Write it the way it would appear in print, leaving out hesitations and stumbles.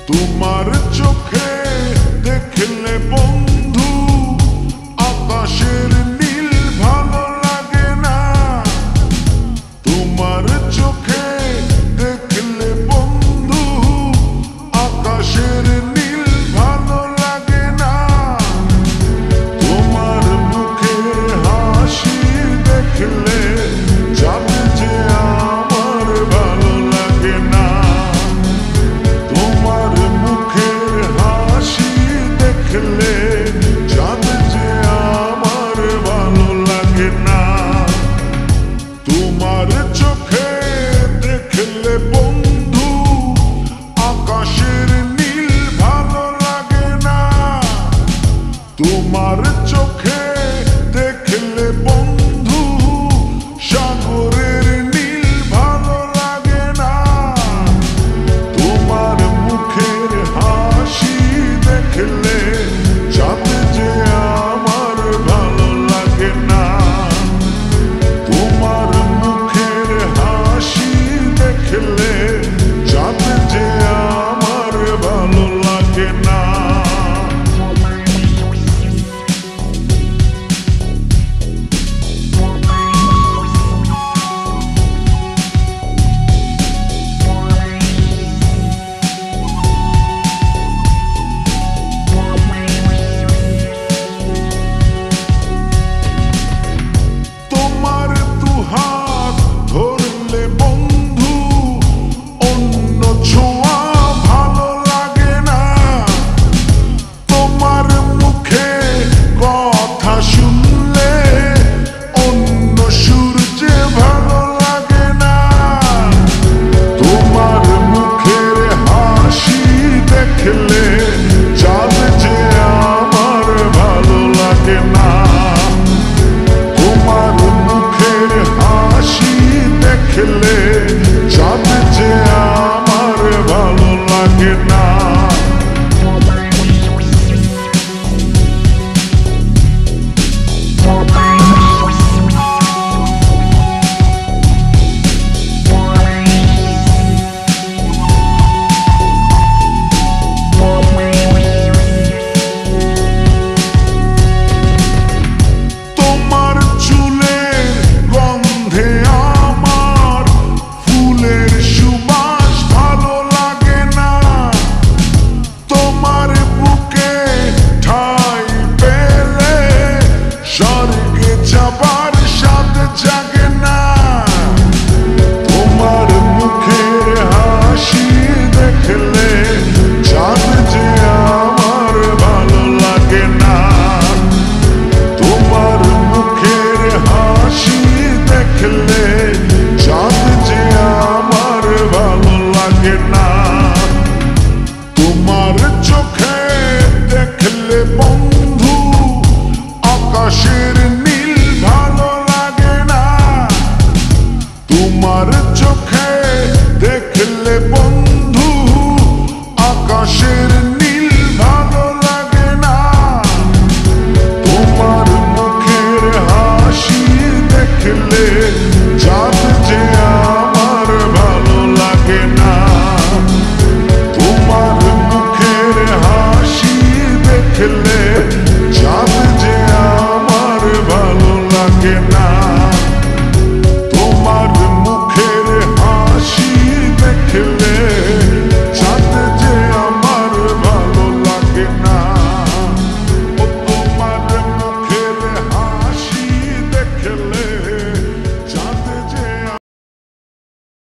তোমার চোখে দেখলে বন্ধু আকাশের নীল ভালো লাগে না। তোমার চোখে দেখলে বন্ধু আকাশের নীল ভালো লাগে না। তোমার মুখে হাসি দেখলে চাঁদ যে আমার ভালো লাগে না। তোমার মুখের হাসি দেখলে চাঁদ যে আমার ভালো লাগে না। তোমার চোখে দেখলে বন্ধু আকাশের নীল ভালো লাগে না। তোমার চোখে